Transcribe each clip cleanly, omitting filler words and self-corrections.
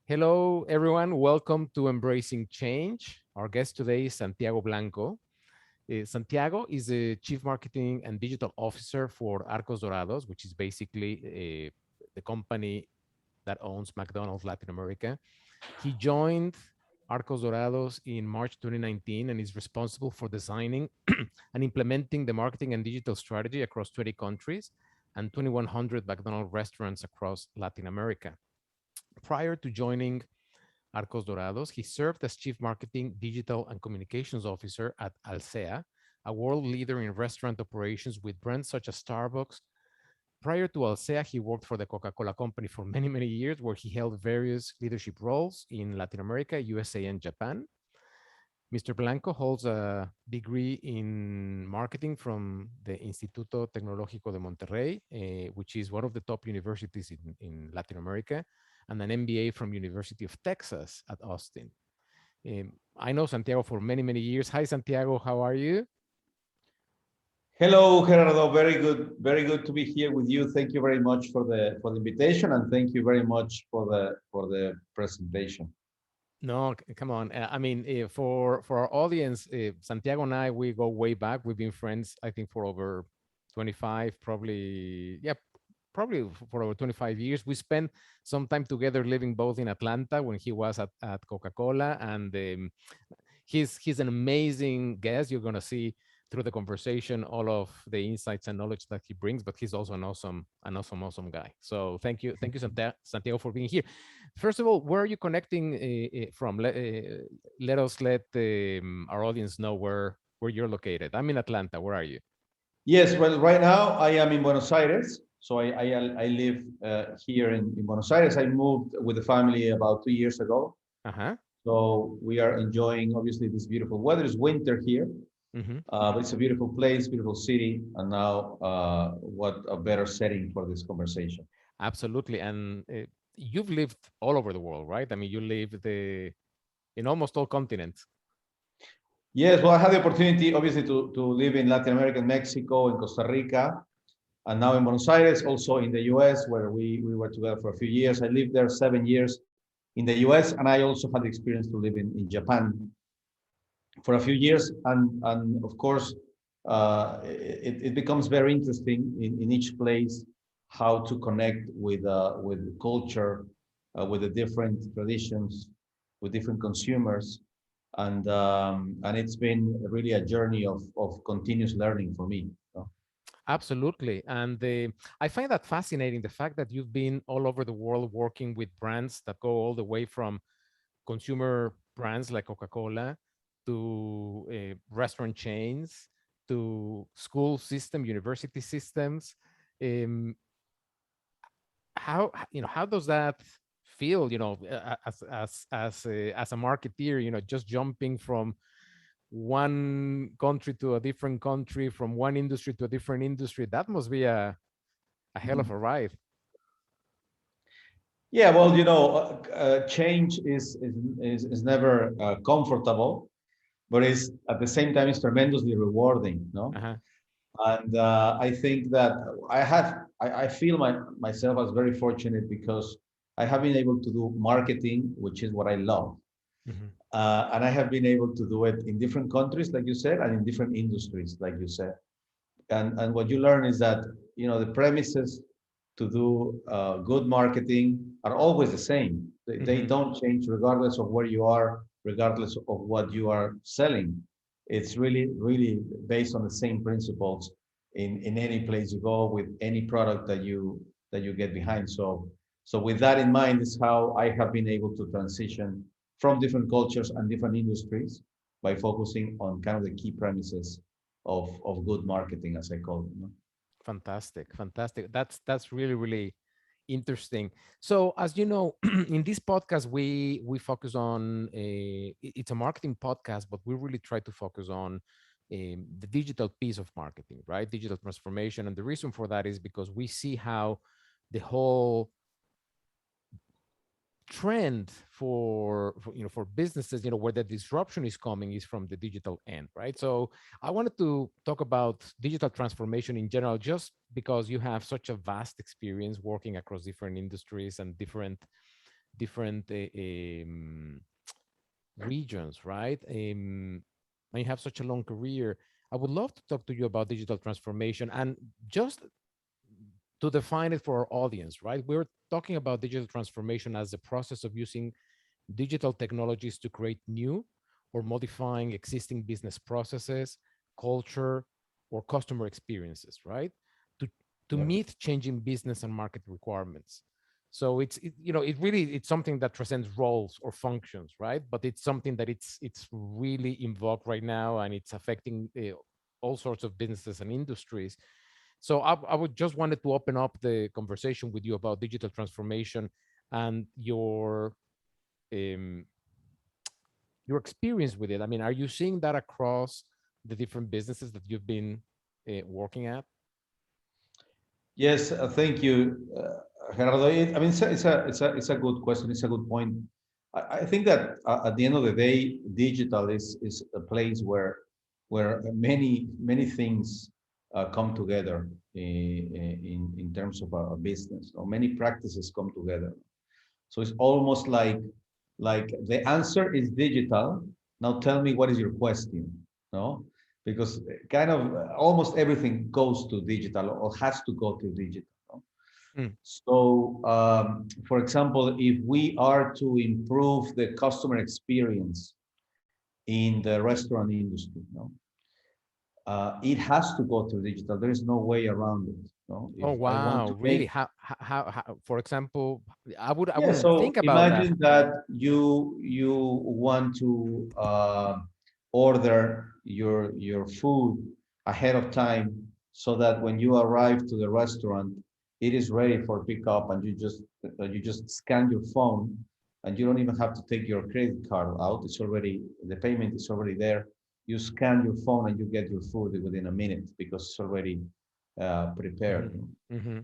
Hello, everyone. Welcome to Embracing Change. Our guest today is Santiago Blanco. Santiago is the Chief Marketing and Digital Officer for Arcos Dorados, which is basically the company that owns McDonald's Latin America. He joined Arcos Dorados in March 2019 and is responsible for designing and implementing the marketing and digital strategy across 20 countries and 2,100 McDonald's restaurants across Latin America. Prior to joining Arcos Dorados, he served as Chief Marketing, Digital, and Communications Officer at Alsea, a world leader in restaurant operations with brands such as Starbucks. Prior to Alsea, he worked for the Coca-Cola Company for many, many years, where he held various leadership roles in Latin America, USA, and Japan. Mr. Blanco holds a degree in marketing from the Instituto Tecnológico de Monterrey, which is one of the top universities in Latin America, and an MBA from University of Texas at Austin. I know Santiago for many, many years. Hi, Santiago. How are you? Hello, Gerardo. Very good to be here with you. Thank you very much for the invitation, and thank you very much for the presentation. No, come on. I mean, for our audience, Santiago and I, we go way back. We've been friends, I think, for over 25, probably, yeah, probably for over 25 years. We spent some time together living both in Atlanta when he was at Coca-Cola, and he's an amazing guest. You're gonna see through the conversation all of the insights and knowledge that he brings, but he's also an awesome guy. So thank you, Santiago, for being here. First of all, where are you connecting from? Let us let our audience know where you're located. I'm in Atlanta. Where are you? Yes, well, right now I am in Buenos Aires. So I live here in Buenos Aires. I moved with the family about 2 years ago. Uh-huh. So we are enjoying, obviously, this beautiful weather. It's winter here, but it's a beautiful place, beautiful city. And now, what a better setting for this conversation. Absolutely. And you've lived all over the world, right? I mean, you lived in almost all continents. Yes, well, I had the opportunity, obviously, to live in Latin America, Mexico, and Costa Rica, and now in Buenos Aires, also in the US, where we were together for a few years. I lived there 7 years in the US, and I also had the experience to live in Japan for a few years. And of course, it becomes very interesting in each place how to connect with culture, with the different traditions, with different consumers. And it's been really a journey of continuous learning for me. So. Absolutely. And I find that fascinating, the fact that you've been all over the world working with brands that go all the way from consumer brands like Coca-Cola to restaurant chains to school system, university systems. Um, how does that feel, as a marketeer, just jumping from one country to a different country, from one industry to a different industry? That must be a hell of a ride. Yeah, well, change is never comfortable, but it's at the same time it's tremendously rewarding, no? Uh-huh. And I think that I feel myself as very fortunate because I have been able to do marketing, which is what I love. Mhm. And I have been able to do it in different countries, like you said, and in different industries, like you said. And what you learn is that, the premises to do good marketing are always the same. They Mhm. don't change regardless of where you are, regardless of what you are selling. It's really, really based on the same principles in any place you go with any product that you get behind. So with that in mind is how I have been able to transition from different cultures and different industries by focusing on kind of the key premises of good marketing, as I call it. Fantastic, fantastic. That's really, really interesting. So, as you know, in this podcast, we focus on it's a marketing podcast, but we really try to focus on the digital piece of marketing, right? Digital transformation, and the reason for that is because we see how the whole trend for businesses, where the disruption is coming is from the digital end, right? So I wanted to talk about digital transformation in general, just because you have such a vast experience working across different industries and different regions, right? And you have such a long career. I would love to talk to you about digital transformation and just to define it for our audience, right? We're talking about digital transformation as the process of using digital technologies to create new or modifying existing business processes, culture, or customer experiences, right? To to Yeah. meet changing business and market requirements. So it really it's something that transcends roles or functions, right? But it's something that it's really in vogue right now, and it's affecting all sorts of businesses and industries. So I would just wanted to open up the conversation with you about digital transformation and um, your experience with it. I mean, are you seeing that across the different businesses that you've been working at? Yes, thank you, Gerardo. I mean, it's a good question. It's a good point. I think that at the end of the day, digital is a place where many things come together in terms of a business, or many practices come together. So it's almost like the answer is digital. Now tell me, what is your question? No, because kind of almost everything goes to digital or has to go to digital. No? Mm, So, for example, if we are to improve the customer experience in the restaurant industry, no, it has to go to digital. There is no way around it. No, if oh I want wow, to really? make How for example, I Yeah, wouldn't so think about that. imagine that you want to order your food ahead of time so that when you arrive to the restaurant, it is ready for pickup, and you just scan your phone, and you don't even have to take your credit card out. It's already the payment is already there. You scan your phone and you get your food within a minute because it's already prepared. Hmm. Hmm.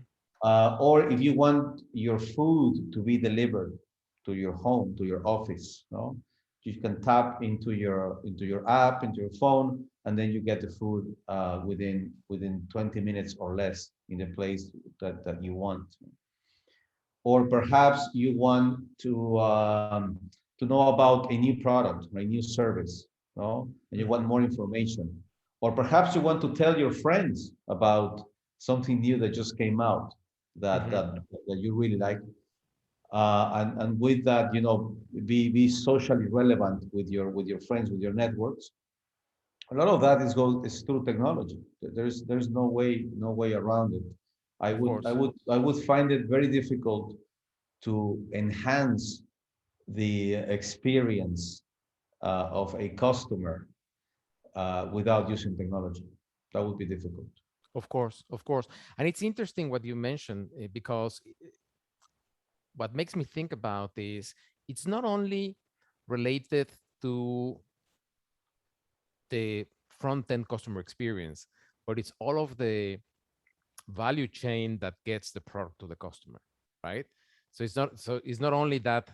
Or if you want your food to be delivered to your home, to your office, no, you can tap into your app, into your phone, and then you get the food within 20 minutes or less in the place that you want. Or perhaps you want to know about a new product or a new service, no, and you want Hmm. more information. Or perhaps you want to tell your friends about something new that just came out that Hmm. that, that you really like, and with that, be socially relevant with your friends, with your networks. A lot of that is through technology. There's no way around it. I Of would I course. would I would find it very difficult to enhance the experience of a customer without using technology. That would be difficult. Of course, of course. And it's interesting what you mentioned because what makes me think about is it's not only related to the front end customer experience, but it's all of the value chain that gets the product to the customer, right? So it's not only that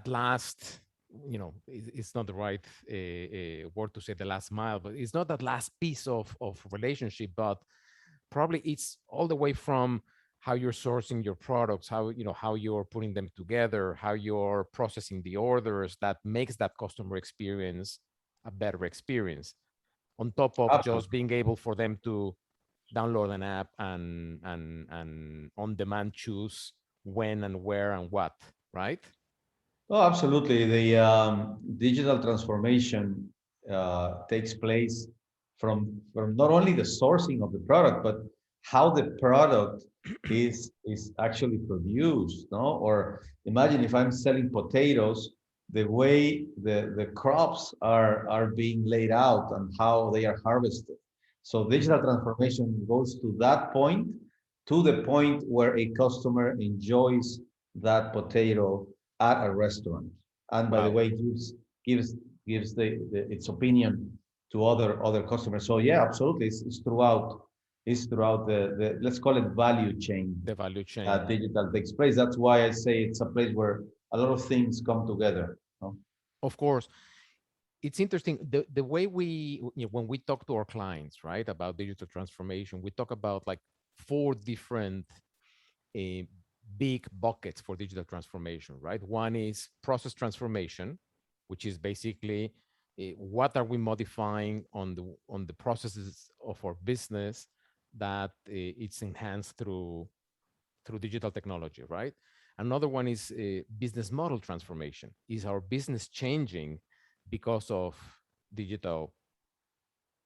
last, it's not the right word to say the last mile, but it's not that last piece of relationship, but probably it's all the way from how you're sourcing your products, how you're putting them together, how you're processing the orders that makes that customer experience a better experience, on top of just Absolutely. being able for them to download an app and on demand choose when and where and what, right? Oh, absolutely. The digital transformation takes place from not only the sourcing of the product, but how the product is actually produced. No, or imagine if I'm selling potatoes, the way the crops are being laid out and how they are harvested. So digital Mhm. transformation goes to the point where a customer enjoys that potato at a restaurant, and by the Wow. way, gives its opinion to other customers. So yeah, absolutely, it's throughout the let's call it value chain. The value chain. Digital takes place. That's why I say it's a place where a lot of things come together. No? Of course, it's interesting the way when we talk to our clients, right, about digital transformation, we talk about like four different uh, big buckets for digital transformation, right? One is process transformation, which is basically what are we modifying on the processes of our business that it's enhanced through digital technology, right? Another one is business model transformation. Is our business changing because of digital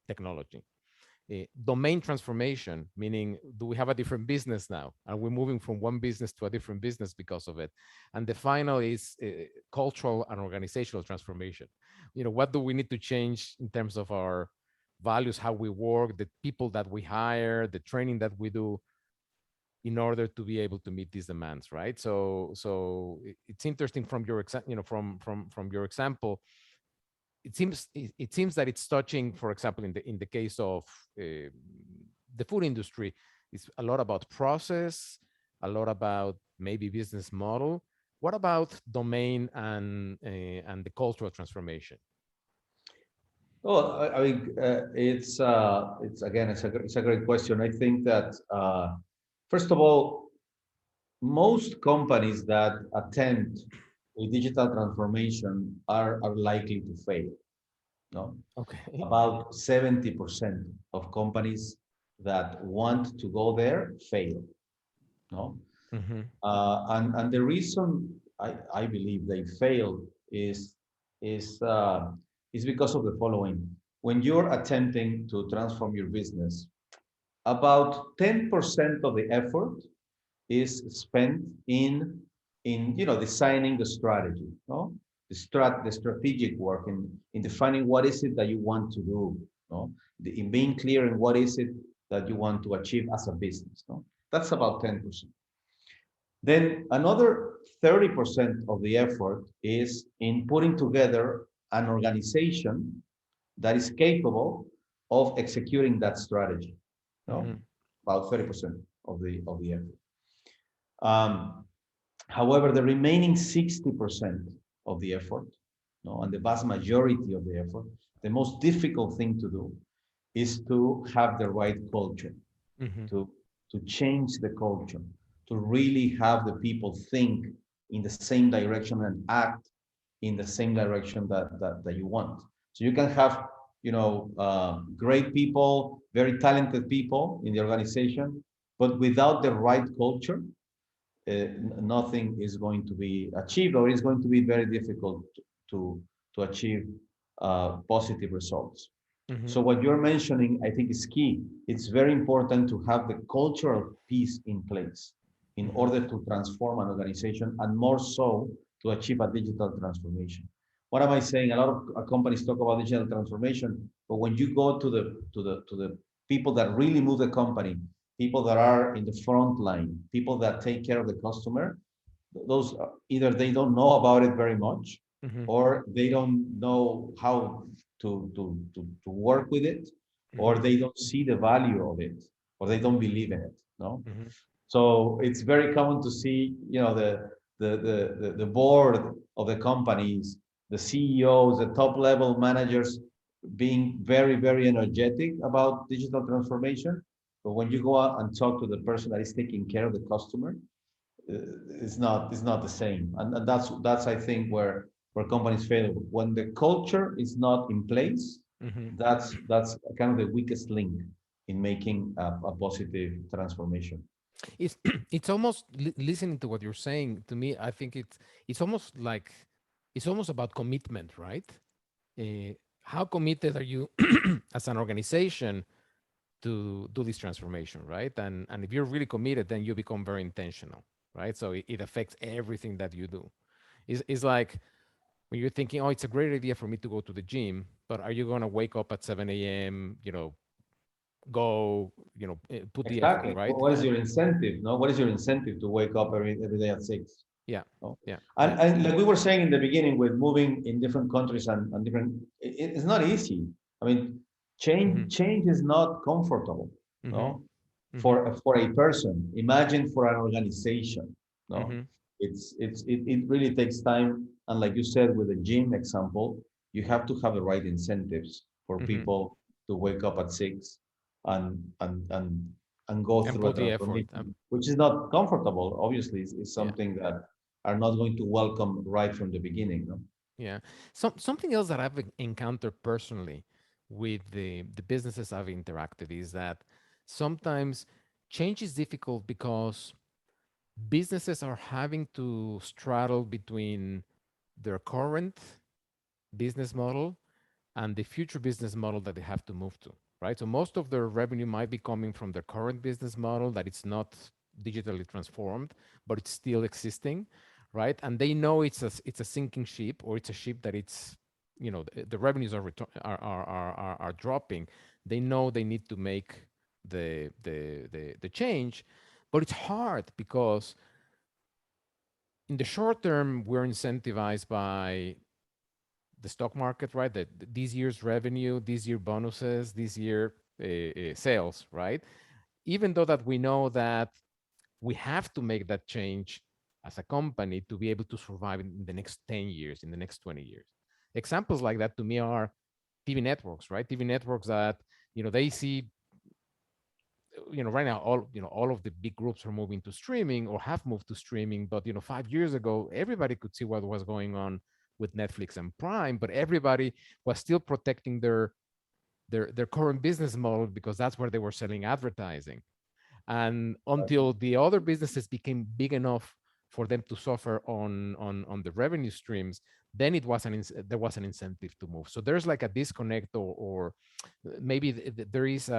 technology? Domain transformation, meaning do we have a different business now? Are we moving from one business to a different business because of it? And the final is cultural and organizational transformation. What do we need to change in terms of our values, how we work, the people that we hire, the training that we do in order to be able to meet these demands, right? So it's interesting from your from your example. It seems that it's touching, for example, in the case of the food industry, it's a lot about process, a lot about maybe business model. What about domain and the cultural transformation? Well, I mean, it's again, it's a great question. I think that first of all, most companies that attempt a digital transformation are likely to fail. No, Okay. about 70% of companies that want to go there fail. No, Mm-hmm. and the reason I believe they fail is is because of the following. When you're attempting to transform your business, about 10% of the effort is spent in designing the strategy, no? The strategic work in defining what is it that you want to do, no? In being clear in what is it that you want to achieve as a business, no? That's about 10%. Then another 30% of the effort is in putting together an organization that is capable of executing that strategy. No, Mm-hmm. about 30% of the effort. Um, However, the remaining 60% of the effort, no, and the vast majority of the effort, the most difficult thing to do is to have the right culture, Mm-hmm. to change the culture, to really have the people think in the same direction and act in the same direction that you want. So you can have, great people, very talented people in the organization, but without the right culture, nothing is going to be achieved, or it's going to be very difficult to achieve positive results. Mm-hmm. So what you're mentioning, I think, is key. It's very important to have the cultural piece in place in Mm-hmm. order to transform an organization, and more so to achieve a digital transformation. What am I saying? A lot of companies talk about digital transformation, but when you go to the people that really move the company, people that are in the front line, people that take care of the customer, those either they don't know about it very much, Mm-hmm. or they don't know how to work with it, or Mm-hmm. they don't see the value of it, or they don't believe in it. No, Mm-hmm. so it's very common to see, the board of the companies, the CEOs, the top level managers being very, very energetic about digital transformation. But when you go out and talk to the person that is taking care of the customer, it's not the same. And that's I think where companies fail. When the culture is not in place, Mm-hmm. that's kind of the weakest link in making a positive transformation. It's it's almost listening to what you're saying to me. I think it's almost like it's almost about commitment, right? How committed are you as an organization to do this transformation, right? And if you're really committed, then you become very intentional, right? So it affects everything that you do. It's like when you're thinking, oh, it's a great idea for me to go to the gym, but are you going to wake up at 7 a.m., go, put the effort, Exactly. right? What is your incentive? No, what is your incentive to wake up every day at 6? Yeah, No? yeah, yeah. And like we were saying in the beginning, with moving in different countries and different, it's not easy. I mean, Mm-hmm. change is not comfortable. Mm-hmm. No, Mm-hmm. for a person. Imagine for an organization. No, Mm-hmm. it really takes time. And like you said with the gym example, you have to have the right incentives for Mm-hmm. people to wake up at 6 and and go And through a put the effort. transformation, which is not comfortable. Obviously, it's Yeah. something that are not going to welcome right from the beginning. No? Yeah. Something else that I've encountered personally with the businesses I've interacted is that sometimes change is difficult because businesses are having to straddle between their current business model and the future business model that they have to move to, right? So most of their revenue might be coming from their current business model that it's not digitally transformed, but it's still existing, right? And they know it's a sinking ship, or it's a ship that it's, the revenues are dropping. They know they need to make the change, but it's hard because in the short term we're incentivized by the stock market, right? That this year's revenue, this year bonuses, this year sales, right? Even though that we know that we have to make that change as a company to be able to survive in the next 10 years, in the next 20 years. Examples like that to me are TV networks, right? TV networks that, they see, right now, all of the big groups are moving to streaming or have moved to streaming. But, 5 years ago, everybody could see what was going on with Netflix and Prime, but everybody was still protecting their current business model because that's where they were selling advertising. And until the other businesses became big enough for them to suffer on the revenue streams, then there was an incentive to move. So there's like a disconnect, or maybe there is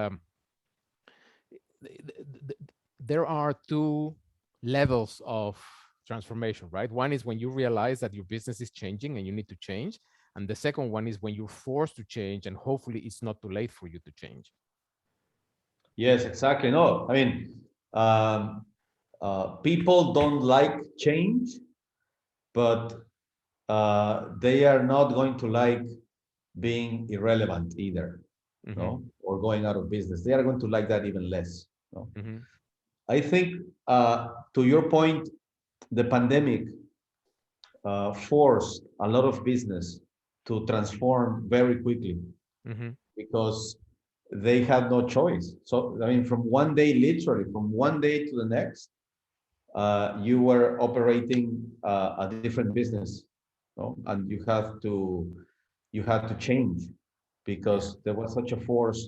there are two levels of transformation, right? One is when you realize that your business is changing and you need to change. And the second one is when you're forced to change, and hopefully it's not too late for you to change. Yes, exactly. No, I mean, people don't like change, but they are not going to like being irrelevant either, Mm-hmm. no, or going out of business. They are going to like that even less. No, Mm-hmm. I think to your point, the pandemic forced a lot of business to transform very quickly Mm-hmm. because they had no choice. So, I mean, from one day, literally from one day to the next, you were operating a different business, no? And you had to change Yeah. because there was such a force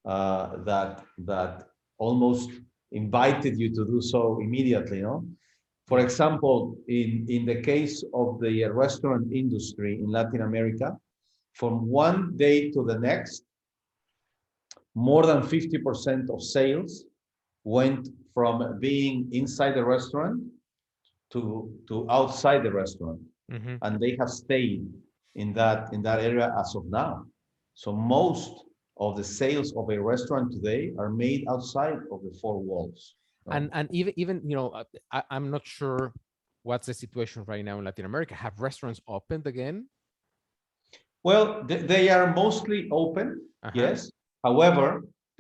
that almost invited you to do so immediately, no? For Yeah. example, in the case of the restaurant industry in Latin America, from one day to the next, more than 50% of sales went from being inside the restaurant to outside the restaurant, Mm-hmm. and they have stayed in that area as of now. So most of the sales of a restaurant today are made outside of the four walls. No? And even I'm not sure what's the situation right now in Latin America. Have restaurants opened again? Well, they are mostly open, Uh-huh. yes. However,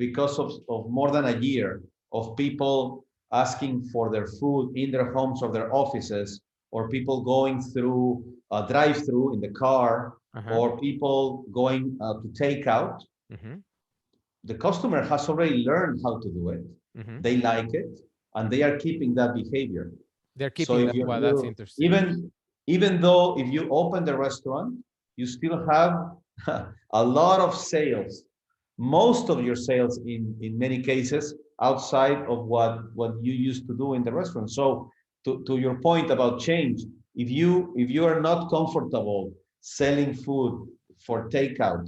because of more than a year of people asking for their food in their homes or their offices, or people going through a drive-through in the car, Uh-huh. or people going to take out, Mm-hmm. the customer has already learned how to do it. Mm-hmm. They like it, and they are keeping that behavior. They're So keeping if that. you, Well, that's you interesting. even though if you open the restaurant, you still have a lot of sales, most of your sales in many cases outside of what you used to do in the restaurant. So to your point about change, if you are not comfortable selling food for takeout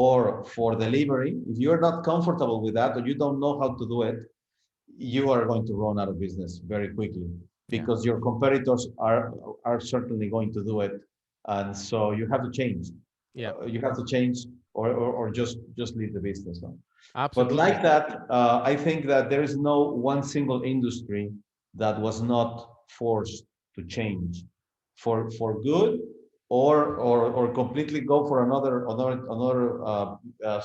or for delivery, if you're not comfortable with that or you don't know how to do it, you are going to run out of business very quickly Yeah. because your competitors are certainly going to do it, and so you have to change. Yeah. You have to change, or just leave the business. No? But Absolutely. like that, I think that there is no one single industry that was not forced to change for good, or completely go for another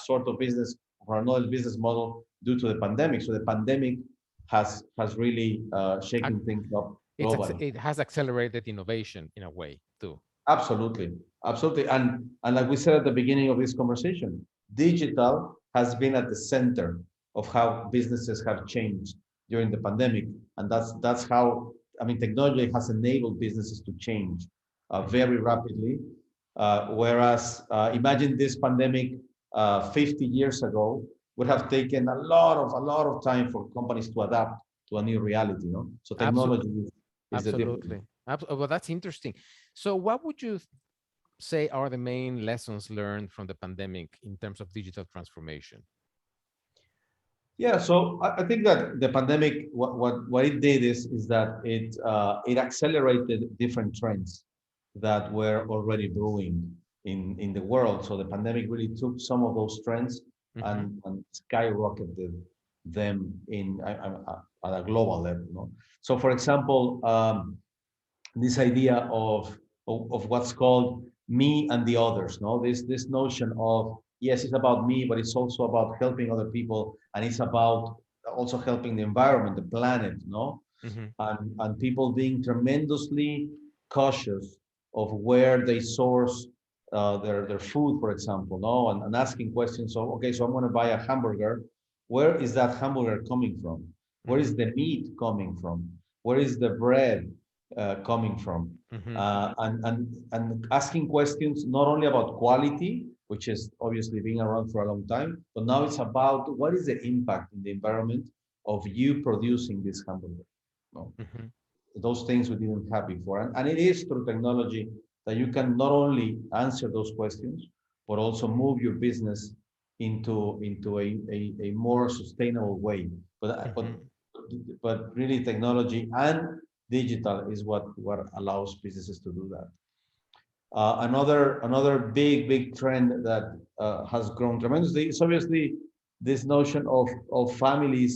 sort of business, or another business model due to the pandemic. So the pandemic has really Ac- shaken things up It's globally. it has accelerated innovation in a way too. Absolutely, absolutely, and like we said at the beginning of this conversation, digital has been at the center of how businesses have changed during the pandemic, and that's how, I mean, technology has enabled businesses to change Mhm. very rapidly. Whereas imagine this pandemic 50 years ago would have taken a lot of time for companies to adapt to a new reality. You know, so technology Absolutely. is the difference. Absolutely. Well, that's interesting. So, what would you say are the main lessons learned from the pandemic in terms of digital transformation? Yeah, so I think that the pandemic, what it did is that it accelerated different trends that were already brewing in the world. So the pandemic really took some of those trends Hmm. and skyrocketed them at a global level. You know? So, for example, this idea of what's called me and the others, no, this notion of, yes, it's about me, but it's also about helping other people, and it's about also helping the environment, the planet, no, Hmm. and people being tremendously cautious of where they source their food, for example, no, and asking questions of, okay, so I'm going to buy a hamburger, where is that hamburger coming from, where is Hmm. the meat coming from, where is the bread coming from, Hmm. and asking questions not only about quality, which is obviously being around for a long time, but now it's about what is the impact in the environment of you producing this hamburger. No, Hmm. those things we didn't have before, and it is through technology that you can not only answer those questions, but also move your business into a more sustainable way. But but Hmm. but really technology and digital is what allows businesses to do that. Another big trend that has grown tremendously is obviously this notion of families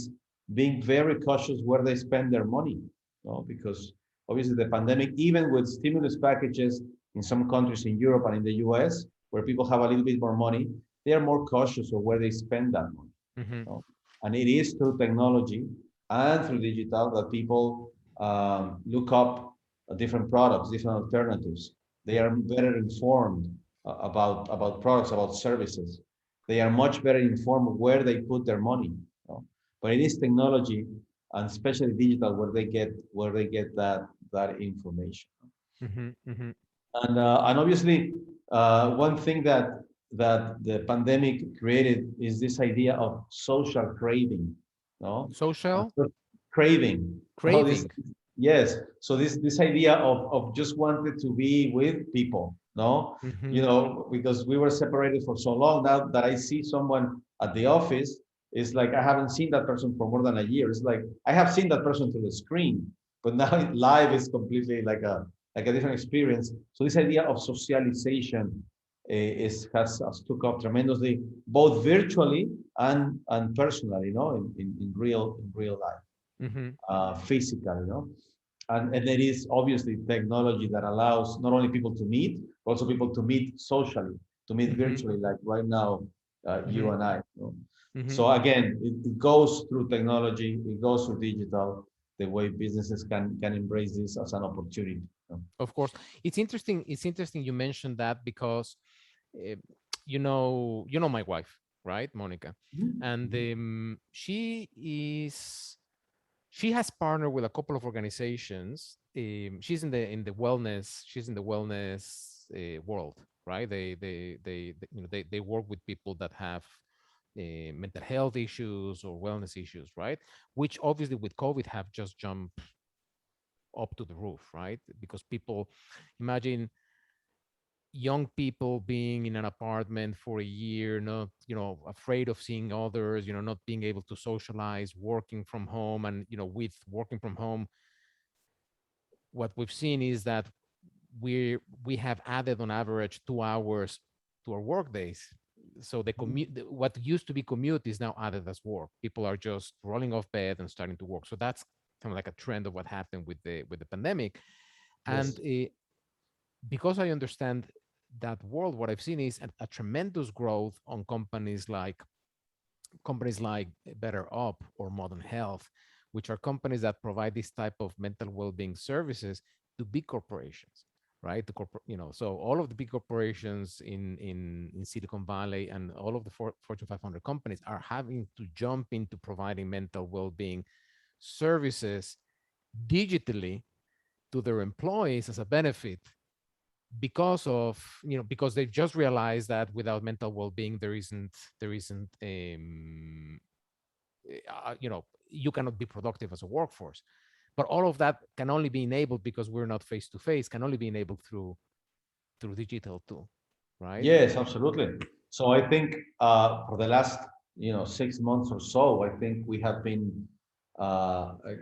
being very cautious where they spend their money. No? Because obviously the pandemic, even with stimulus packages in some countries in Europe and in the US, where people have a little bit more money, they are more cautious of where they spend that money. Hmm. No? And it is through technology and through digital that people look up different products, different alternatives. They are better informed about products, about services. They are much better informed where they put their money. But it is technology and especially digital where they get that information. Hmm. Hmm. And obviously, one thing that the pandemic created is this idea of social craving, no, Social craving. No, this, craving. yes. So this idea of just wanted to be with people, no, Hmm. because we were separated for so long. Now that I see someone at the office, it's like I haven't seen that person for more than a year. It's like I have seen that person through the screen, but now live is completely like a different experience. So this idea of socialization has took up tremendously, both virtually and personally, in real life, Hmm. physically, and it is obviously technology that allows not only people to meet, but also people to meet socially, to meet Hmm. virtually, like right now, you Hmm. and I. Hmm. So again, it goes through technology, it goes through digital, the way businesses can embrace this as an opportunity. Of course, it's interesting. It's interesting you mentioned that because, uh, you know my wife, right, Monica, and Mhm. she has partnered with a couple of organizations. She's in the wellness world, right? They work with people that have mental health issues or wellness issues, right? Which obviously with COVID have just jumped up to the roof, right? Because people, imagine young people being in an apartment for a year, not, afraid of seeing others, not being able to socialize, working from home. And, with working from home, what we've seen is that we have added on average 2 hours to our work days. So the commute, what used to be commute, is now added as work. People are just rolling off bed and starting to work. So that's kind of like a trend of what happened with the pandemic. And Yes. because I understand that world, what I've seen is a tremendous growth on companies like Better Up or Modern Health, which are companies that provide this type of mental well-being services to big corporations, right? So all of the big corporations in Silicon Valley and all of the Fortune 500 companies are having to jump into providing mental well-being services digitally to their employees as a benefit because they've just realized that without mental well-being there isn't you cannot be productive as a workforce. But all of that can only be enabled because we're not face to face, can only be enabled through digital too, right? Yes, absolutely. So I think for the last 6 months or so, I think we have been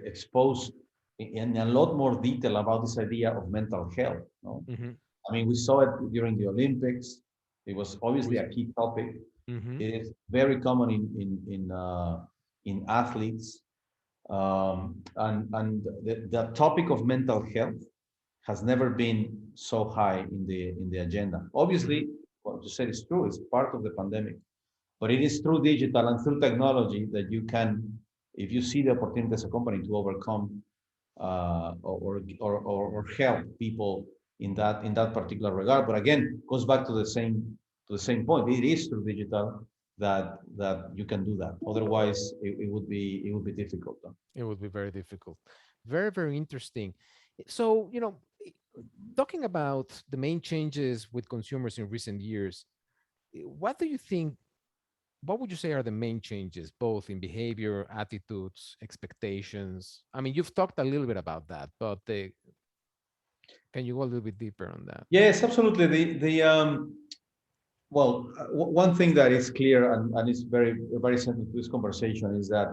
exposed in a lot more detail about this idea of mental health. No? Mm-hmm. I mean, we saw it during the Olympics. It was obviously We, a key topic. mm-hmm. It is very common in athletes, and the topic of mental health has never been so high in the agenda. Mm-hmm. Obviously, what you said is true. It's part of the pandemic, but it is through digital and through technology that you can, if you see the opportunity as a company to overcome or help people in that particular regard. But again, goes back to the same point. It is through digital that you can do that. Otherwise, it would be difficult. It would be very difficult. Very, very interesting. So, talking about the main changes with consumers in recent years, what do you think, what would you say are the main changes, both in behavior, attitudes, expectations? I mean, you've talked a little bit about that, but can you go a little bit deeper on that? Yes, absolutely. One thing that is clear and is very, very central to this conversation is that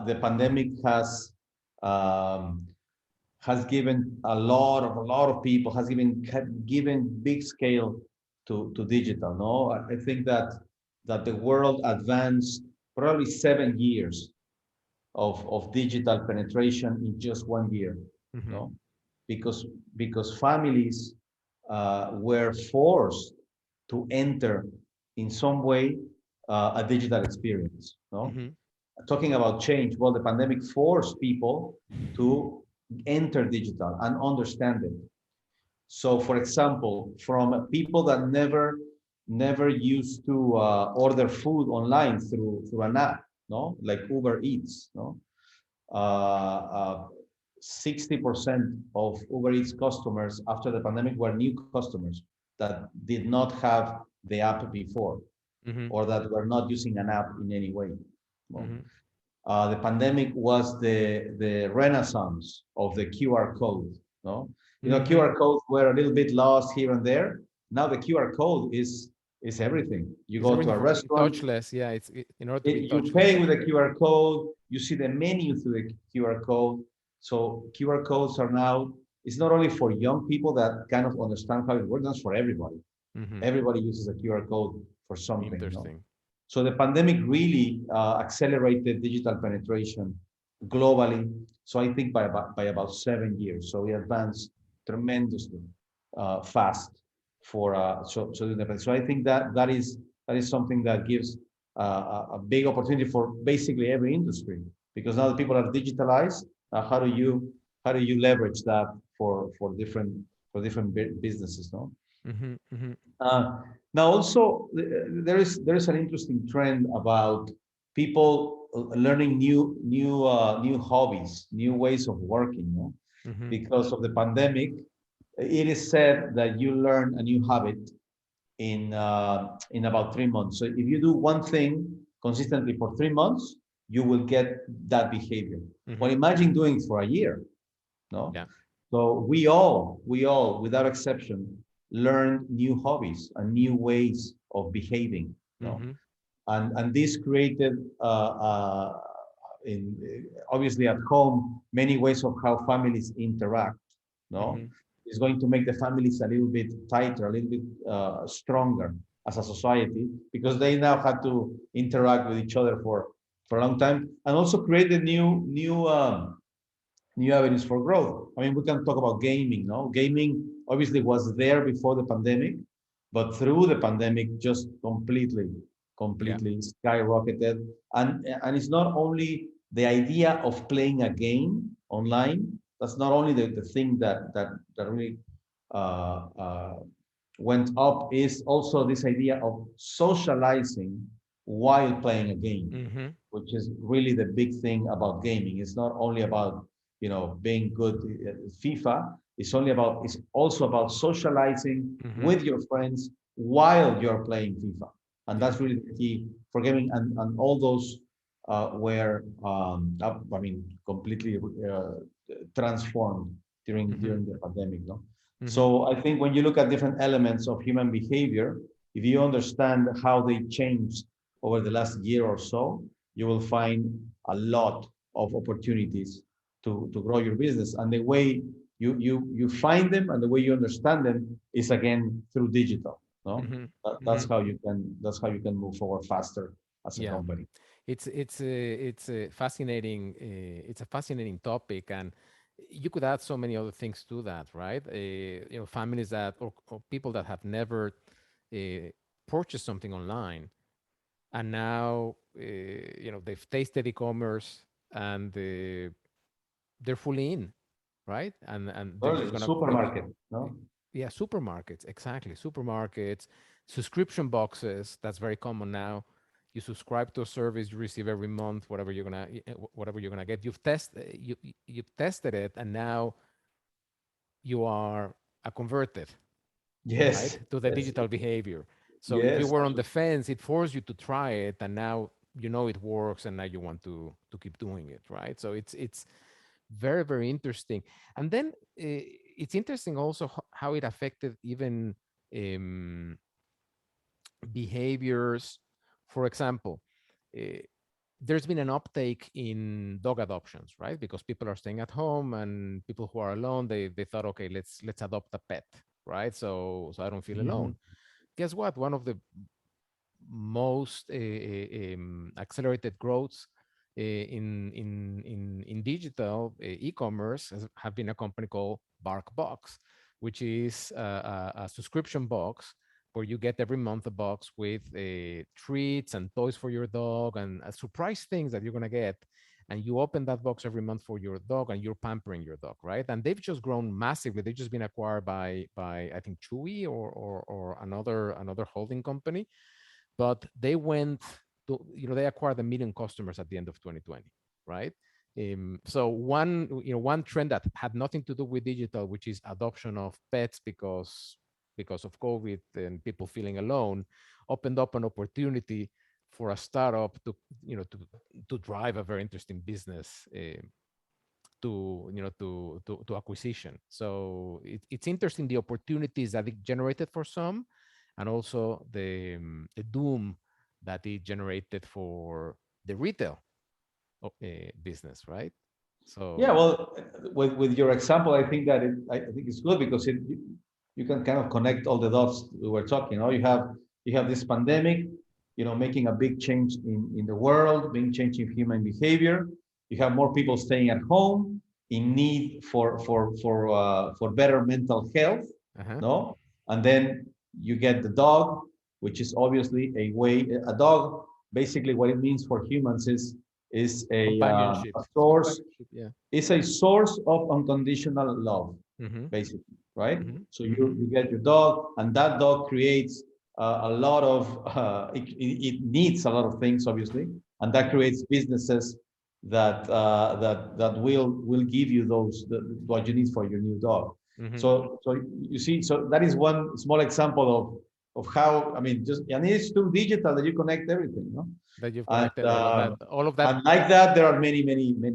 the pandemic um, has given a lot of people given big scale to digital. No, I think that the world advanced probably 7 years of digital penetration in just one year. Mm-hmm. No, because families were forced to enter in some way a digital experience. No, Mm-hmm. talking about change. Well, the pandemic forced people to enter digital and understand it. So, for example, from people that never used to order food online through an app, no, like Uber Eats, no, uh, uh, 60% of Uber Eats customers after the pandemic were new customers that did not have the app before Mm-hmm. or that were not using an app in any way. Well, Mm-hmm. the pandemic was the renaissance of the QR code. No, Mm-hmm. QR codes were a little bit lost here and there. Now the QR code is everything. You It's go to everything a for restaurant, touchless. Yeah, in order to be you pay touchless. with a QR code. You see the menu through the QR code. So QR codes are now. It's not only for young people that kind of understand how it works. That's for everybody. Mm-hmm. Everybody uses a QR code for something. No? Interesting. So the pandemic really accelerated digital penetration globally. So I think by about 7 years. So we advanced tremendously fast for so I think that is something that gives a big opportunity for basically every industry, because now that people are digitalized, how do you leverage that for different businesses, no? Mm-hmm. Mm-hmm. Uh, Now, also, there is an interesting trend about people learning new hobbies, new ways of working. No? Mm-hmm. Because of the pandemic, it is said that you learn a new habit in about 3 months. So if you do one thing consistently for 3 months, you will get that behavior. Mm-hmm. Well, imagine doing it for a year. No, Yeah. so we all, without exception, learn new hobbies and new ways of behaving. No, Mm-hmm. and this created in obviously at home many ways of how families interact. Mm-hmm. No, it's going to make the families a little bit tighter, a little bit stronger as a society, because they now had to interact with each other for a long time, and also created new avenues for growth. I mean, we can talk about gaming. No, gaming obviously was there before the pandemic, but through the pandemic, just completely, Yeah. completely skyrocketed. And it's not only the idea of playing a game online. That's not only the thing that really uh, uh, went up is also this idea of socializing while playing a game, Mm-hmm. which is really the big thing about gaming. It's not only about being good at FIFA. It's also about socializing Mm-hmm. with your friends while you're playing FIFA, and Yeah. that's really the key for gaming. And all those were completely transformed Mm-hmm. during the pandemic. No, Mm-hmm. so I think when you look at different elements of human behavior, if you understand how they changed over the last year or so, you will find a lot of opportunities to grow your business. And the way you find them and the way you understand them is again through digital. No, Mm-hmm. that's Mm-hmm. how you can move forward faster as a Yeah. company. It's a fascinating it's a fascinating topic, and you could add so many other things to that, right? Families that or people that have never uh, purchased something online, and now they've tasted e-commerce, and they're fully in, right? And they're just Early gonna they're just supermarket, no? yeah, supermarkets, exactly. Supermarkets, subscription boxes, that's very common now. You subscribe to a service, you receive every month whatever you're gonna get. You've tested it, and now you are a converted, right, Yes, to the yes, digital behavior. So if you yes, were on the fence, it forced you to try it, and now you know it works, and now you want to keep doing it, right? So it's very, very interesting. And then it's interesting also how it affected even um, behaviors. For example, uh, there's been an uptake in dog adoptions, right? Because people are staying at home, and people who are alone, they thought, okay, let's adopt a pet, right? So I don't feel alone. Mhm. Guess what? One of the most accelerated growths in digital e-commerce have been a company called Barkbox, which is a subscription box where you get every month a box with treats and toys for your dog and surprise things that you're gonna get. And you open that box every month for your dog, and you're pampering your dog, right? And they've just grown massively. They've just been acquired by I think Chewy or another holding company, but they went to, they acquired 1 million customers at the end of 2020, right? So one trend that had nothing to do with digital, which is adoption of pets because of COVID and people feeling alone, opened up an opportunity for a startup to to drive a very interesting business to acquisition. So it's interesting the opportunities that it generated for some, and also the doom that it generated for the retail business, right? Yeah, So well, with your example, I think that I think it's good because you can kind of connect all the dots we were talking. You have this pandemic, making a big change in the world, being change in human behavior. You have more people staying at home in need for better mental health, uh-huh. no? And then you get the dog, which is obviously a dog. Basically, what it means for humans is Companionship, a it's source companionship, yeah. is a source of unconditional love, Mm-hmm. basically, right? Mm-hmm. So Mm-hmm. you get your dog, and that dog creates a lot of it needs a lot of things, obviously, and that creates businesses that will give you what you need for your new dog. Mm-hmm. So you see, so that is one small example of how just and it's too digital that you connect everything, no? That you've And connected all of that. like that, there are many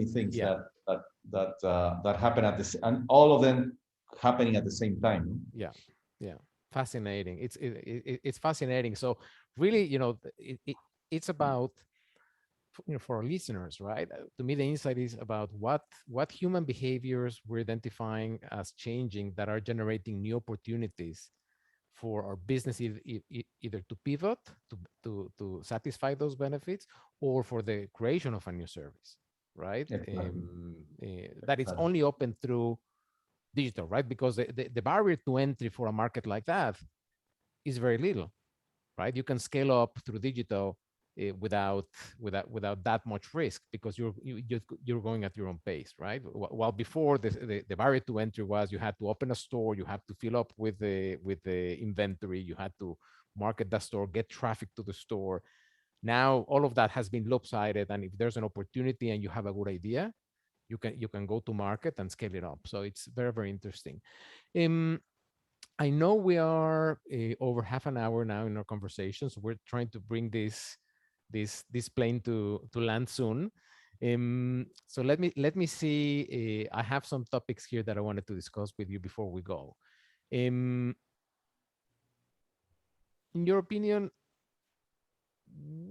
things Yeah. that happen and all of them happening at the same time. Yeah, yeah, fascinating. It's fascinating. So really, it's about for our listeners, right? To me, the insight is about what human behaviors we're identifying as changing that are generating new opportunities for our business, either to pivot to satisfy those benefits, or for the creation of a new service, right? Exactly. That it's only open through digital, right? Because the barrier to entry for a market like that is very little, right? You can scale up through digital without that much risk, because you're going at your own pace, right? While before, the barrier to entry was you had to open a store, you had to fill up with the inventory, you had to market that store, get traffic to the store. Now all of that has been lopsided, and if there's an opportunity and you have a good idea, you can go to market and scale it up. So it's very, very interesting. um I know we are over half an hour now in our conversation, so we're trying to bring this plane to land soon. So let me see. I have some topics here that I wanted to discuss with you before we go. Um, in your opinion,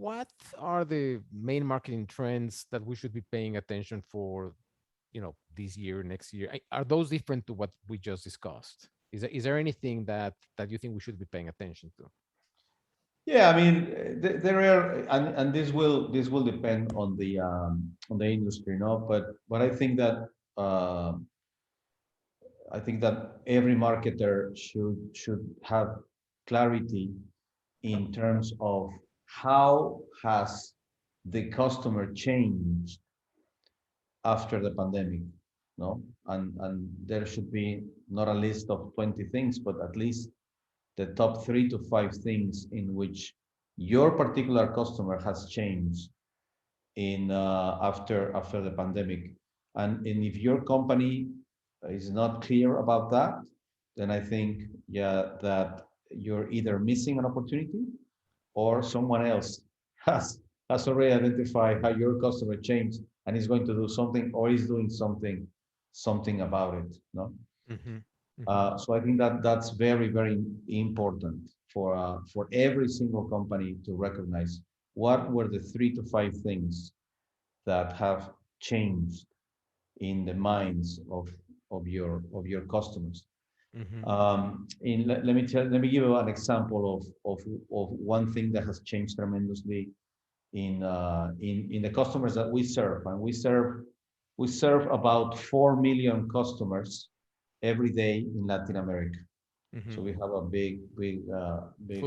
what are the main marketing trends that we should be paying attention for, this year, next year? Are those different to what we just discussed? Is there anything that you think we should be paying attention to? Yeah, I mean, there are, and this will depend on the industry, no? But uh, I think that every marketer should have clarity in terms of how has the customer changed after the pandemic, no? And there should be not a list of 20 things, but at least the top 3 to 5 things in which your particular customer has changed in after the pandemic. And if your company is not clear about that, then I think, yeah, that you're either missing an opportunity or someone else has has already identified how your customer changed and is going to do something or is doing something about it. No. Mm-hmm. Mm-hmm. So I think that that's very, very important for every single company to recognize what were the 3 to 5 things that have changed in the minds of your customers. Mm-hmm. Let me give you an example of one thing that has changed tremendously in the customers that we serve, and we serve about 4 million customers every day in Latin America. Mm-hmm. So we have a big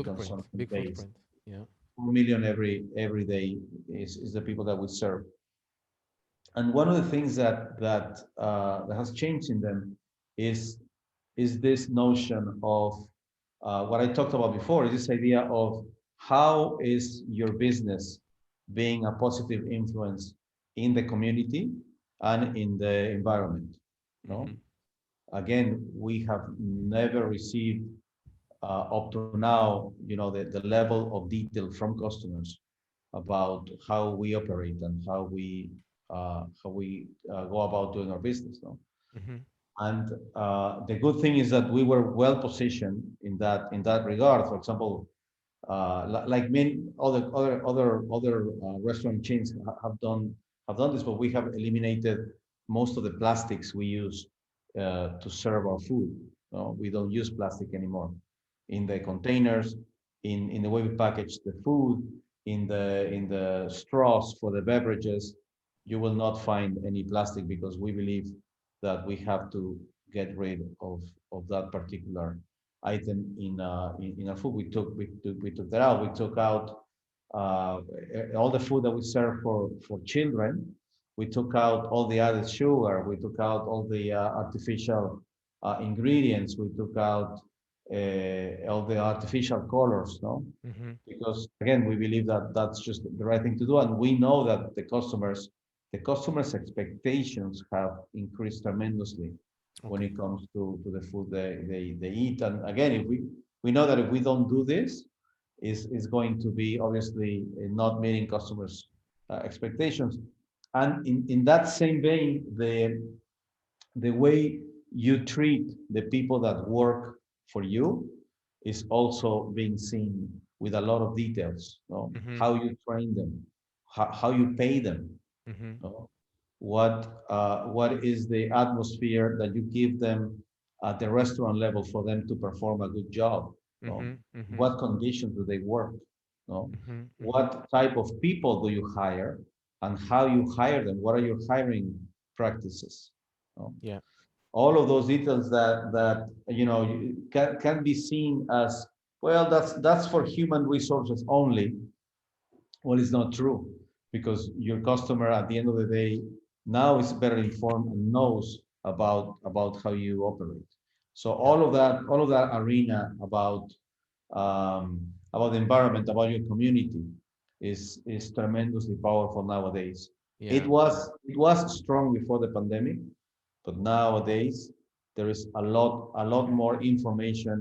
consumption Big base. footprint. Yeah. 4 million every day is the people that we serve. And one of the things that has changed in them is is this notion of what I talked about before, is this idea of how is your business being a positive influence in the community and in the environment. Mm-hmm. No, again, we have never received up to now, the level of detail from customers about how we operate and how we go about doing our business. No? Mm-hmm. And the good thing is that we were well positioned in that regard. For example, like many other restaurant chains have done this, but we have eliminated most of the plastics we use to serve our food. No, we don't use plastic anymore in the containers, in the way we package the food, in the straws for the beverages. You will not find any plastic because we believe that we have to get rid of that particular item in our food. We took that out. We took out uh, all the food that we serve for children. We took out all the added sugar. We took out all the artificial ingredients. We took out all the artificial colors. No, Mm-hmm. because again, we believe that that's just the right thing to do, and we know that the customers' expectations have increased tremendously when Okay. it comes to the food they eat. And again, if we know that if we don't do this, is going to be obviously not meeting customers' expectations. And in that same vein, the way you treat the people that work for you is also being seen with a lot of details. No? Mm-hmm. How you train them, how you pay them, Mm-hmm. no? What is the atmosphere that you give them at the restaurant level for them to perform a good job? No? Mm-hmm. Mm-hmm. What conditions do they work? No? Mm-hmm. Mm-hmm. What type of people do you hire, and how you hire them? What are your hiring practices? No? Yeah. All of those details that can be seen as, well, that's for human resources only, Well, it's not true because your customer at the end of the day now is better informed and knows about how you operate. So Yeah. all of that arena about the environment, about your community is tremendously powerful nowadays. Yeah. It was strong before the pandemic, but nowadays there is a lot more information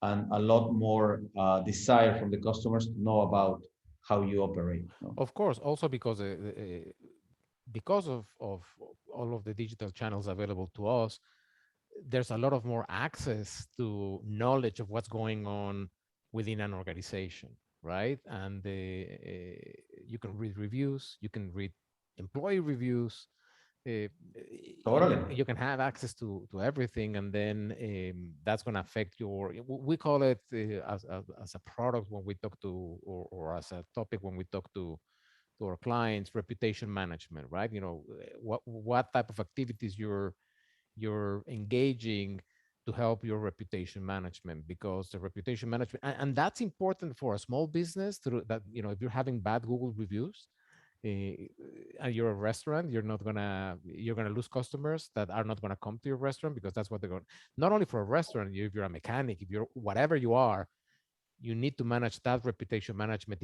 and a lot more desire from the customers to know about how you operate. No? Of course, also because of all of the digital channels available to us, there's a lot of more access to knowledge of what's going on within an organization, right? And you can read reviews, you can read employee reviews, Totally. you can have access to everything, and then that's going to affect your. We call it as a product when we talk to, or as a topic when we talk to our clients, reputation management, right? You know, what type of activities you're engaging to help your reputation management, because the reputation management, and that's important for a small business to that, you know, if you're having bad Google reviews, and you're a restaurant, you're gonna lose customers that are not gonna come to your restaurant, because that's what they're going. Not only for a restaurant, if you're a mechanic, if you're whatever you are, you need to manage that reputation management,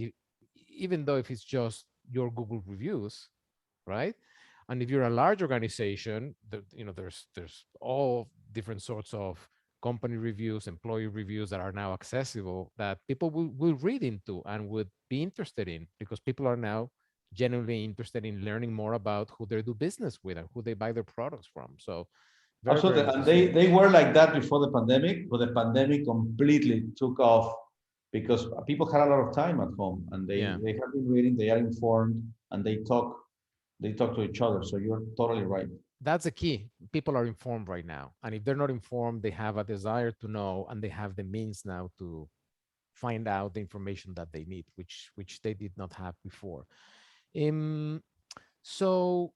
even though if it's just your Google reviews, right? And if you're a large organization, you know, there's all different sorts of company reviews, employee reviews that are now accessible, that people will read into and would be interested in, because people are now genuinely interested in learning more about who they do business with and who they buy their products from. So very, very Absolutely. And interesting. they were like that before the pandemic, but the pandemic completely took off because people had a lot of time at home and Yeah, they have been reading, they are informed, and they talk to each other. So you're totally right. that's the key. People are informed right now, and if they're not informed, they have a desire to know, and they have the means now to find out the information that they need, which they did not have before. Um, so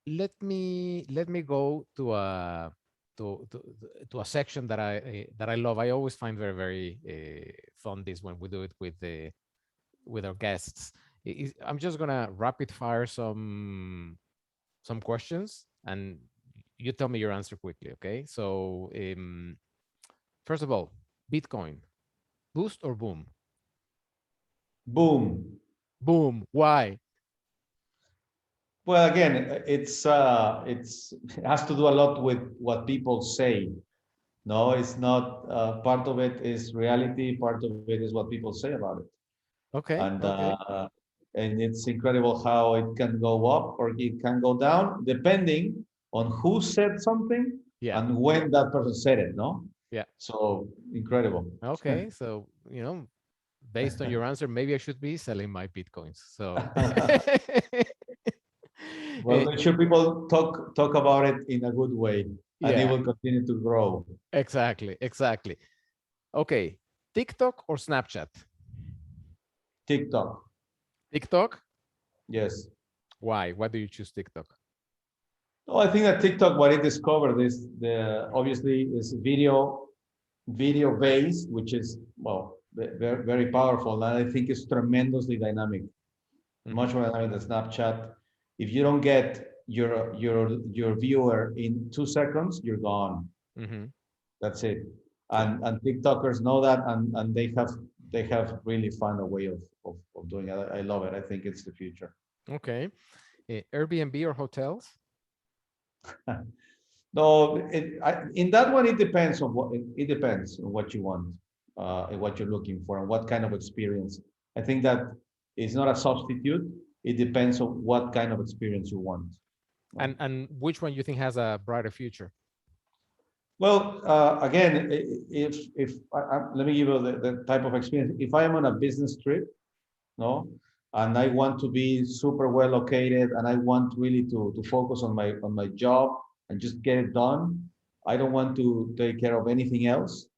let me go to a to a section that I love. I always find very, very fun this when we do it with our guests. I'm just gonna rapid fire some questions, and you tell me your answer quickly, okay? So first of all, Bitcoin, boost or boom? Boom. Boom. Why? Well, again, it has to do a lot with what people say. No, it's not part of it is reality, part of it is what people say about it. Okay, And okay. it's incredible how it can go up or it can go down depending on who said something Yeah, and when that person said it, no? yeah. So incredible. Okay, so based on your answer, maybe I should be selling my Bitcoins. So Well, make sure people talk about it in a good way, and it yeah, will continue to grow. exactly, exactly. Okay, TikTok or Snapchat? TikTok, TikTok? yes. Why? Why do you choose TikTok? No, I think that TikTok, what it discovered is the obviously is video based, which is well very, very powerful, and I think it's tremendously dynamic, Hmm. much more dynamic than Snapchat. If you don't get your viewer in 2 seconds, you're gone. Hmm. That's it. Yeah. And TikTokers know that, and they have really found a way of doing it. I love it. I think it's the future. Okay. Airbnb or hotels? No, in that one, it depends on what it depends on what you want, and what you're looking for, and what kind of experience. I think that it's not a substitute. It depends on what kind of experience you want. No? And which one you think has a brighter future? Well, again, if let me give you the type of experience. If I am on a business trip, no, and I want to be super well located, and I want really to focus on my job and just get it done. I don't want to take care of anything else,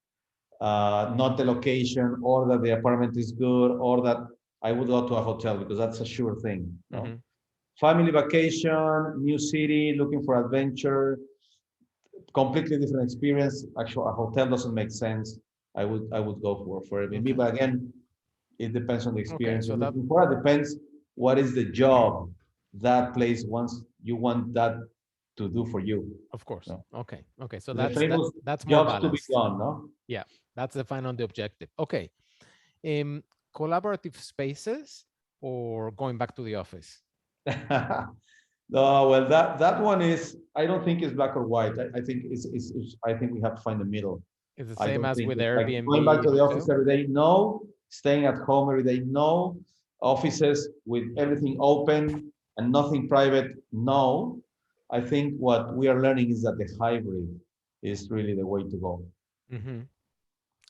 not the location or that the apartment is good or that I would go to a hotel because that's a sure thing. No, Hmm. family vacation, new city, looking for adventure, completely different experience. Actually, a hotel doesn't make sense. I would go for Airbnb, Okay. but again, It depends on the Okay, experience so you're that, looking for. It depends what is the job that place wants you want that to do for you. of course. No? Okay, okay, so The that famous that's more jobs to be balanced. done, no? Yeah, that's the final the objective. Okay, um, collaborative spaces or going back to the office. No, well, that one is. I don't think it's black or white. I think I think we have to find the middle. It's the I same don't as think with it's like going back Airbnb to the office hotel. every day. No, staying at home every day. No, offices with everything open and nothing private. No, I think what we are learning is that the hybrid is really the way to go. Hmm.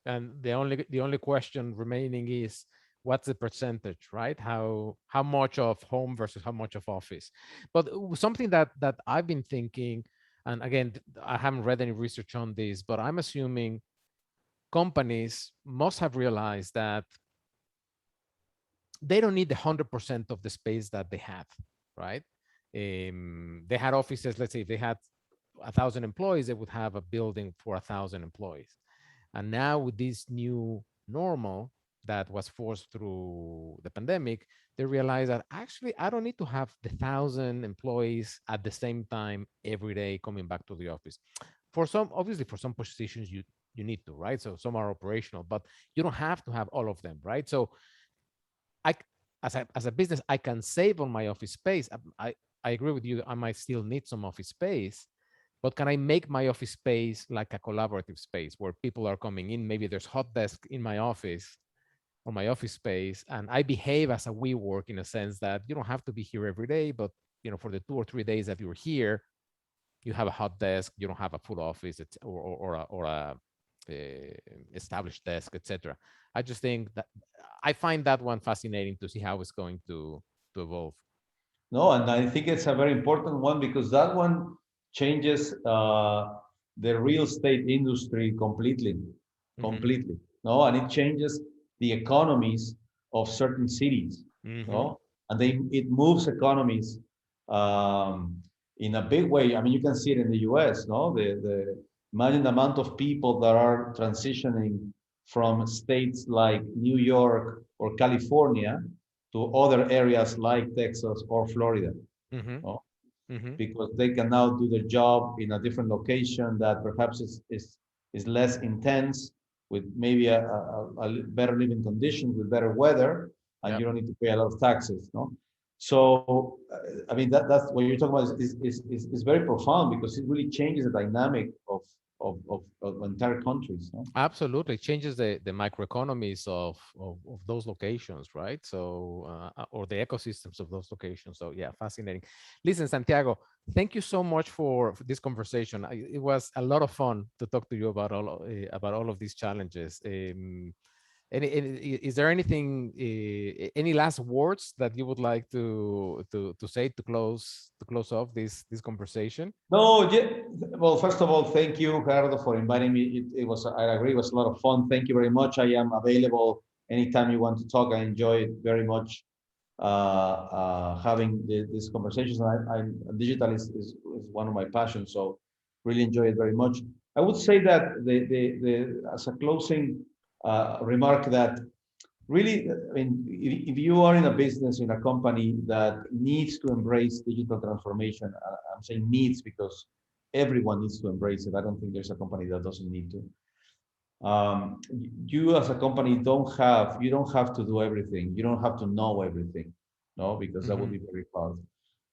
And the only question remaining is what's the percentage, right? How much of home versus how much of office? But something that I've been thinking, and again, I haven't read any research on this, but I'm assuming companies must have realized that they don't need the 100% of the space that they have, right? They had offices, let's say if they had 1,000 employees, they would have a building for 1,000 employees. And now with this new normal that was forced through the pandemic, they realize that actually I don't need to have the 1,000 employees at the same time every day coming back to the office. For some, obviously, for some positions you need to, right? So some are operational, but you don't have to have all of them, right? So I, as a business, I can save on my office space. I agree with you. I might still need some office space, but can I make my office space like a collaborative space where people are coming in? Maybe there's hot desk in my office or my office space, and I behave as a we work in a sense that you don't have to be here every day, but for the 2 or 3 days that you're here, you have a hot desk. You don't have a full office, or a established desk, etc. I just think that I find that one fascinating to see how it's going to evolve. No, and I think it's a very important one because that one changes the real estate industry completely, Hmm. completely. No, and it changes the economies of certain cities. Hmm. No, and it moves economies um, in a big way. I mean, you can see it in the U.S. No, the imagine the amount of people that are transitioning from states like New York or California to other areas like Texas or Florida, Hmm. no? Hmm. Because they can now do their job in a different location that perhaps is less intense, with maybe a better living conditions, with better weather, and Yep. you don't need to pay a lot of taxes. No, so I mean that's what you're talking about is very profound because it really changes the dynamic of entire countries. No? Absolutely, changes the microeconomies of those locations, right? So, or the ecosystems of those locations. So, yeah, fascinating. Listen, Santiago, thank you so much for this conversation. It was a lot of fun to talk to you about all of these challenges. Is there anything, any last words that you would like to say to close off this conversation? No, well, first of all, thank you, Gerardo, for inviting me. It was, I agree, it was a lot of fun. Thank you very much. I am available anytime you want to talk. I enjoy it very much having these conversations. Digital is one of my passions, so really enjoy it very much. I would say that as a closing remark that really, I mean, if you are in a business, in a company that needs to embrace digital transformation, I'm saying needs because everyone needs to embrace it. I don't think there's a company that doesn't need to. You as a company you don't have to do everything. You don't have to know everything, no, because that would Hmm. be very hard.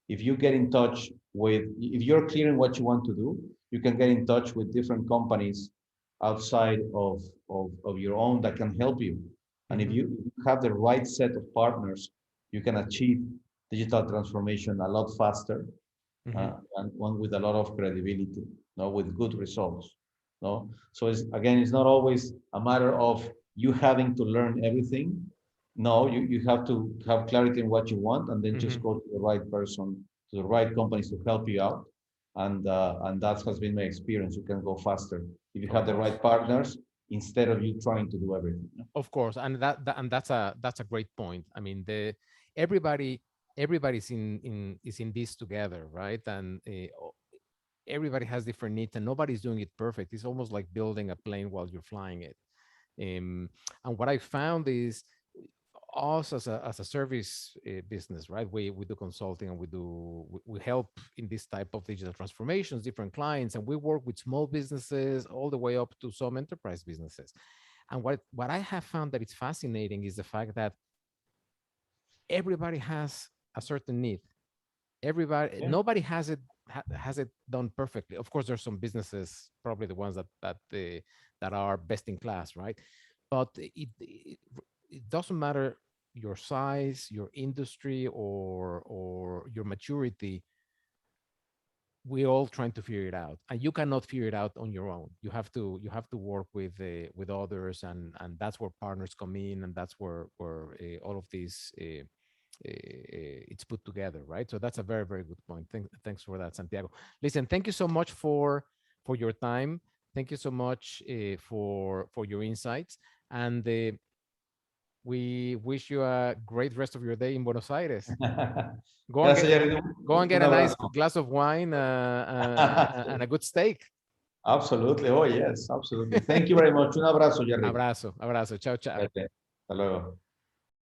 If you get in touch with, if you're clear in what you want to do, you can get in touch with different companies outside of your own that can help you. And if Hmm. you have the right set of partners, you can achieve digital transformation a lot faster Hmm. and one with a lot of credibility, no, with good results. No, so it's not always a matter of you having to learn everything. No, you have to have clarity in what you want, and then just Hmm. go to the right person, to the right companies to help you out. And that has been my experience. You can go faster if you Of have the course. right partners instead of you trying to do everything. Of course, and that's a great point. I mean, the everybody everybody's in this together, right? And everybody has different needs, and nobody's doing it perfect. It's almost like building a plane while you're flying it. Um, and what I found is us as a service business, right? We do consulting and we help in this type of digital transformations, different clients, and we work with small businesses all the way up to some enterprise businesses. And what I have found that it's fascinating is the fact that everybody has a certain need. Everybody, Yeah. nobody has it done perfectly. Of course, there's some businesses, probably the ones that are best in class, right? But it doesn't matter your size, your industry, or your maturity. We're all trying to figure it out, and you cannot figure it out on your own. You have to work with others, and that's where partners come in, and that's where all of these it's put together, right? So that's a very, very good point. Thanks for that, Santiago. Listen, thank you so much for your time. Thank you so much for your insights, and we wish you a great rest of your day in Buenos Aires. Go and Gracias, get Jerry. go and get Un a nice abrazo. glass of wine and a good steak. Absolutely. Oh, yes, absolutely. Thank you very much. Un abrazo, Jerry. Abrazo, abrazo. Chao, chao. Cuídate. Hasta luego.